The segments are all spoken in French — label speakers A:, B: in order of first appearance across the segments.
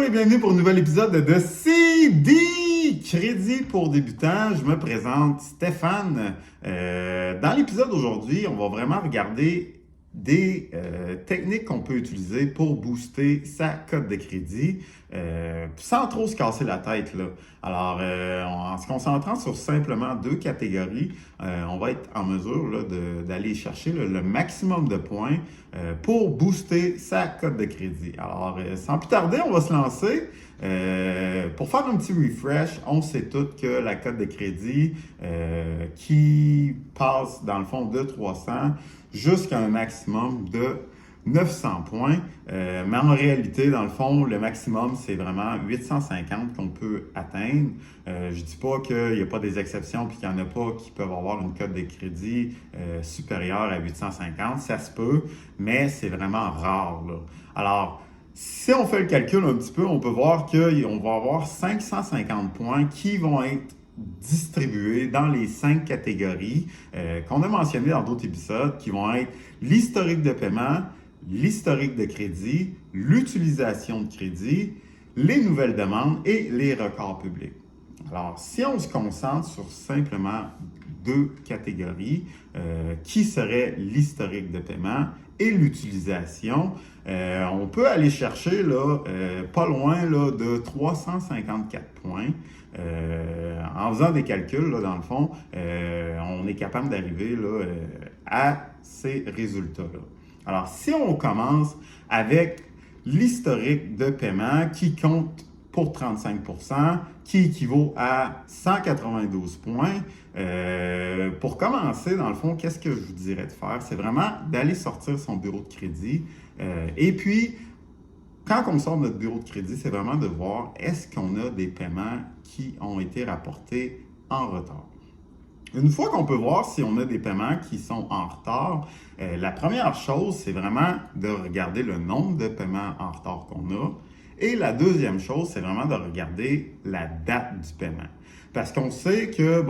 A: et bienvenue pour un nouvel épisode de CD Crédit pour débutants. Je me présente Stéphane. Dans l'épisode d'aujourd'hui, on va vraiment regarder des techniques qu'on peut utiliser pour booster sa cote de crédit sans trop se casser la tête, là. Alors, en se concentrant sur simplement deux catégories, on va être en mesure là, d'aller chercher le maximum de points pour booster sa cote de crédit. Alors, sans plus tarder, on va se lancer. Pour faire un petit refresh, on sait tous que la cote de crédit qui passe dans le fond de 300 jusqu'à un maximum de 900 points. Mais en réalité, dans le fond, le maximum, c'est vraiment 850 qu'on peut atteindre. Je dis pas qu'il n'y a pas des exceptions puis qu'il n'y en a pas qui peuvent avoir une cote de crédit supérieure à 850. Ça se peut, mais c'est vraiment rare, là. Alors, si on fait le calcul un petit peu, on peut voir qu'on va avoir 550 points qui vont être distribués dans les 5 catégories qu'on a mentionnées dans d'autres épisodes, qui vont être l'historique de paiement, l'historique de crédit, l'utilisation de crédit, les nouvelles demandes et les records publics. Alors, si on se concentre sur simplement deux catégories, qui seraient l'historique de paiement et l'utilisation, on peut aller chercher là, pas loin là, de 354 points. En faisant des calculs, là, dans le fond, on est capable d'arriver là, à ces résultats-là. Alors, si on commence avec l'historique de paiement qui compte pour 35%, qui équivaut à 192 points. Pour commencer, dans le fond, qu'est-ce que je vous dirais de faire? C'est vraiment d'aller sortir son bureau de crédit. Et puis, quand on sort de notre bureau de crédit, c'est vraiment de voir est-ce qu'on a des paiements qui ont été rapportés en retard. Une fois qu'on peut voir si on a des paiements qui sont en retard, la première chose, c'est vraiment de regarder le nombre de paiements en retard qu'on a. Et la deuxième chose, c'est vraiment de regarder la date du paiement. Parce qu'on sait que,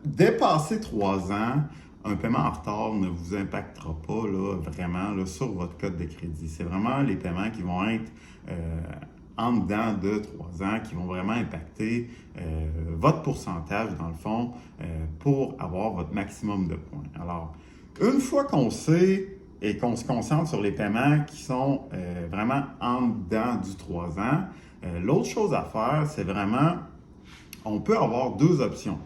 A: dépasser 3 ans, un paiement en retard ne vous impactera pas là, vraiment là, sur votre cote de crédit. C'est vraiment les paiements qui vont être en dedans de 3 ans qui vont vraiment impacter votre pourcentage, dans le fond, pour avoir votre maximum de points. Alors, une fois qu'on sait et qu'on se concentre sur les paiements qui sont vraiment en dedans du 3 ans, l'autre chose à faire, c'est vraiment, on peut avoir deux options.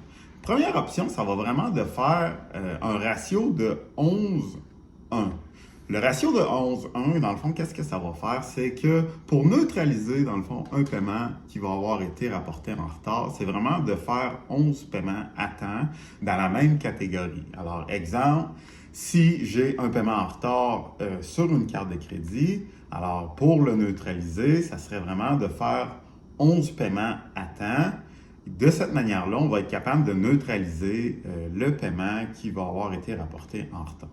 A: Première option, ça va vraiment de faire un ratio de 11-1. Le ratio de 11-1, dans le fond, qu'est-ce que ça va faire? C'est que pour neutraliser, dans le fond, un paiement qui va avoir été rapporté en retard, c'est vraiment de faire 11 paiements à temps dans la même catégorie. Alors, exemple, si j'ai un paiement en retard sur une carte de crédit, alors pour le neutraliser, ça serait vraiment de faire 11 paiements à temps. De cette manière-là, on va être capable de neutraliser le paiement qui va avoir été rapporté en retard.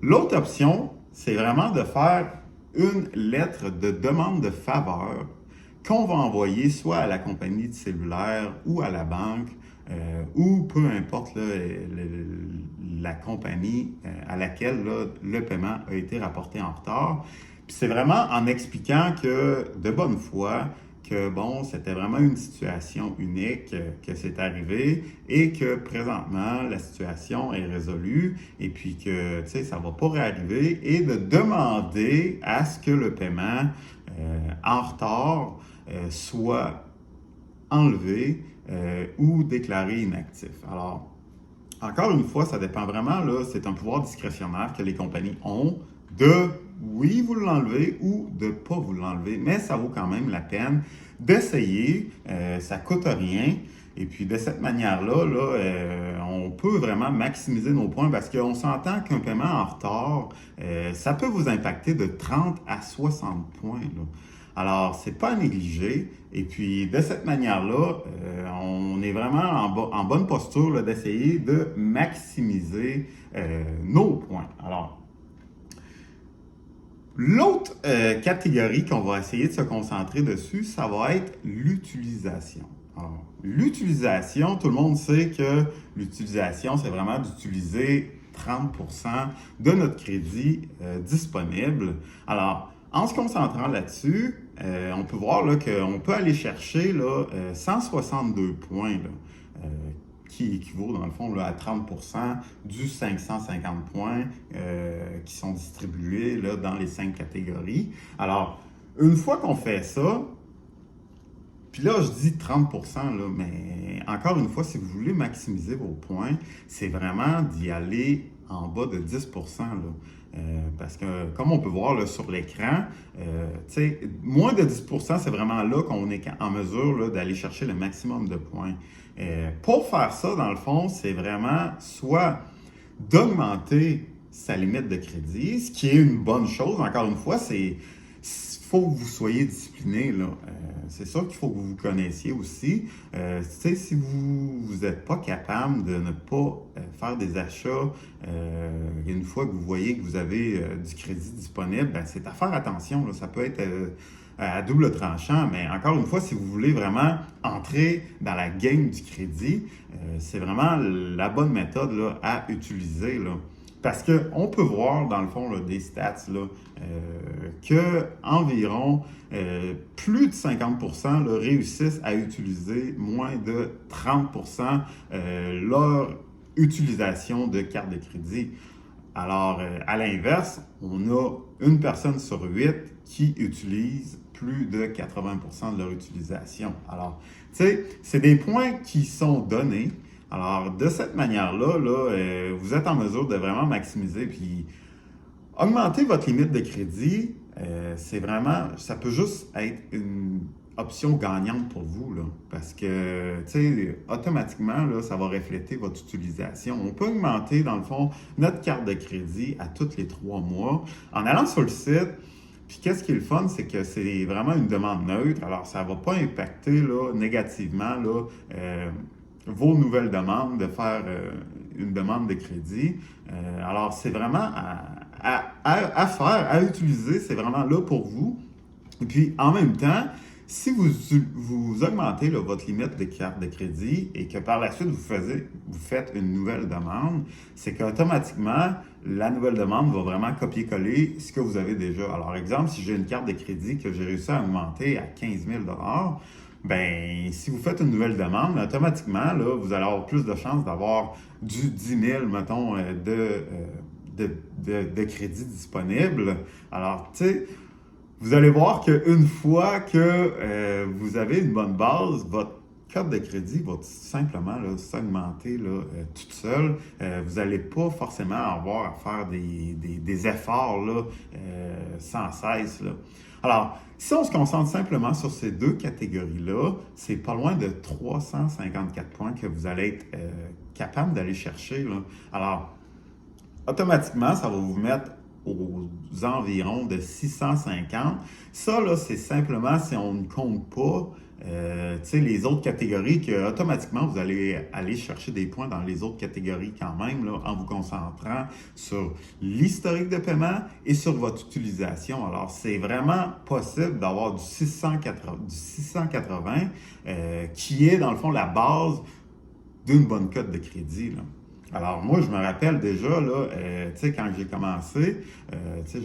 A: L'autre option, c'est vraiment de faire une lettre de demande de faveur qu'on va envoyer soit à la compagnie de cellulaire ou à la banque ou peu importe là, la compagnie à laquelle là, le paiement a été rapporté en retard. Puis c'est vraiment en expliquant que de bonne foi, que bon, c'était vraiment une situation unique que c'est arrivé et que présentement, la situation est résolue et puis que, tu sais, ça ne va pas réarriver et de demander à ce que le paiement en retard soit enlevé ou déclaré inactif. Alors, encore une fois, ça dépend vraiment, là, c'est un pouvoir discrétionnaire que les compagnies ont de, oui, vous l'enlevez ou de ne pas vous l'enlever, mais ça vaut quand même la peine d'essayer, ça ne coûte rien. Et puis de cette manière-là, là, on peut vraiment maximiser nos points parce qu'on s'entend qu'un paiement en retard, ça peut vous impacter de 30 à 60 points, là. Alors, c'est pas à négliger. Et puis, de cette manière-là, on est vraiment en bonne posture là, d'essayer de maximiser nos points. Alors, l'autre catégorie qu'on va essayer de se concentrer dessus, ça va être l'utilisation. Alors, l'utilisation, tout le monde sait que l'utilisation, c'est vraiment d'utiliser 30% de notre crédit disponible. Alors, En se concentrant là-dessus, on peut voir là, qu'on peut aller chercher là, 162 points, là, euh, qui équivaut dans le fond là, à 30% du 550 points qui sont distribués là, dans les 5 catégories. Alors, une fois qu'on fait ça, puis là, je dis 30%, là, mais encore une fois, si vous voulez maximiser vos points, c'est vraiment d'y aller en bas de 10%. Là. Parce que, comme on peut voir là, sur l'écran, moins de 10%, c'est vraiment là qu'on est en mesure là, d'aller chercher le maximum de points. Pour faire ça, dans le fond, c'est vraiment soit d'augmenter sa limite de crédit, ce qui est une bonne chose. Encore une fois, c'est faut que vous soyez discipliné, là. C'est sûr qu'il faut que vous vous connaissiez aussi. Si vous n'êtes pas capable de ne pas faire des achats une fois que vous voyez que vous avez du crédit disponible, ben, c'est à faire attention, là. Ça peut être à double tranchant, mais encore une fois, si vous voulez vraiment entrer dans la game du crédit, c'est vraiment la bonne méthode là, à utiliser, là. Parce qu'on peut voir, dans le fond, là, des stats, là, que environ plus de 50% là, réussissent à utiliser moins de 30% leur utilisation de carte de crédit. Alors, à l'inverse, on a une personne sur 8 qui utilise plus de 80% de leur utilisation. Alors, tu sais, c'est des points qui sont donnés. Alors, de cette manière-là, là, vous êtes en mesure de vraiment maximiser puis augmenter votre limite de crédit. C'est vraiment, ça peut juste être une option gagnante pour vous, là, parce que, tu sais, automatiquement, là, ça va refléter votre utilisation. On peut augmenter, dans le fond, notre carte de crédit à tous les 3 mois en allant sur le site. Puis qu'est-ce qui est le fun, c'est que c'est vraiment une demande neutre. Alors, ça ne va pas impacter là, négativement là, vos nouvelles demandes, de faire une demande de crédit. Alors, c'est vraiment à faire, à utiliser, c'est vraiment là pour vous. Et puis, en même temps, si vous augmentez là, votre limite de carte de crédit et que par la suite, vous faites une nouvelle demande, c'est qu'automatiquement, la nouvelle demande va vraiment copier-coller ce que vous avez déjà. Alors, exemple, si j'ai une carte de crédit que j'ai réussi à augmenter à 15 000 ben, si vous faites une nouvelle demande, automatiquement, là, vous allez avoir plus de chances d'avoir du 10 000, mettons, de crédit disponible. Alors, tu sais, vous allez voir qu'une fois que vous avez une bonne base, votre carte de crédit va tout simplement là, s'augmenter là, toute seule. Vous n'allez pas forcément avoir à faire des efforts là, sans cesse, là. Alors, si on se concentre simplement sur ces deux catégories-là, c'est pas loin de 354 points que vous allez être capable d'aller chercher, là. Alors, automatiquement, ça va vous mettre aux environs de 650. Ça, là, c'est simplement si on ne compte pas les autres catégories que automatiquement vous allez aller chercher des points dans les autres catégories quand même là, en vous concentrant sur l'historique de paiement et sur votre utilisation. Alors, c'est vraiment possible d'avoir du 680 qui est dans le fond la base d'une bonne cote de crédit, là. Alors, moi, je me rappelle déjà, là, quand j'ai commencé,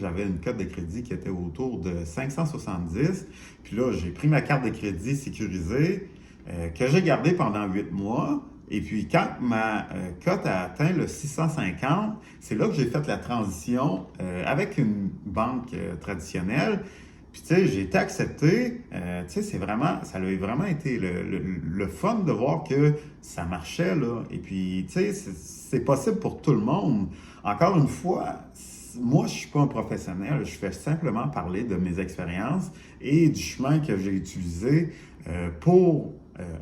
A: j'avais une cote de crédit qui était autour de 570. Puis là, j'ai pris ma carte de crédit sécurisée que j'ai gardée pendant 8 mois. Et puis, quand ma cote a atteint le 650, c'est là que j'ai fait la transition avec une banque traditionnelle. Puis, tu sais, j'ai été accepté. C'est vraiment, ça a vraiment été le fun de voir que ça marchait, là. Et puis, tu sais, c'est possible pour tout le monde. Encore une fois, moi, je ne suis pas un professionnel. Je fais simplement parler de mes expériences et du chemin que j'ai utilisé pour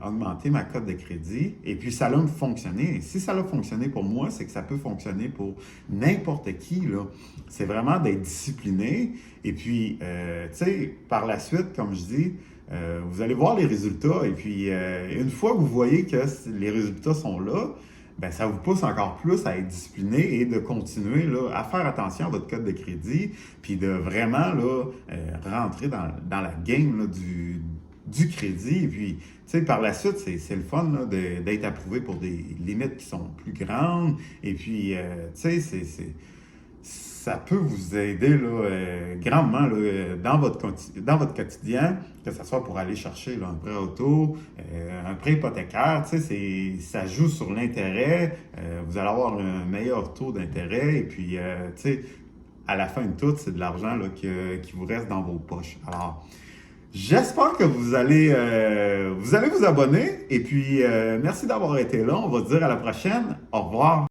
A: augmenter ma cote de crédit. Et puis, ça a fonctionné. Et si ça a fonctionné pour moi, c'est que ça peut fonctionner pour n'importe qui, là. C'est vraiment d'être discipliné. Et puis, par la suite, comme je dis, vous allez voir les résultats. Et puis, une fois que vous voyez que les résultats sont là, ben, ça vous pousse encore plus à être discipliné et de continuer là, à faire attention à votre code de crédit, puis de vraiment là, rentrer dans la game là, du crédit. Et puis, par la suite, c'est le fun là, d'être approuvé pour des limites qui sont plus grandes. Et puis, ça peut vous aider là, grandement là, dans votre quotidien, que ce soit pour aller chercher là, un prêt auto, un prêt hypothécaire, ça joue sur l'intérêt, vous allez avoir un meilleur taux d'intérêt et puis, à la fin de tout, c'est de l'argent là, qui vous reste dans vos poches. Alors, j'espère que vous allez vous abonner et puis merci d'avoir été là. On va se dire à la prochaine. Au revoir.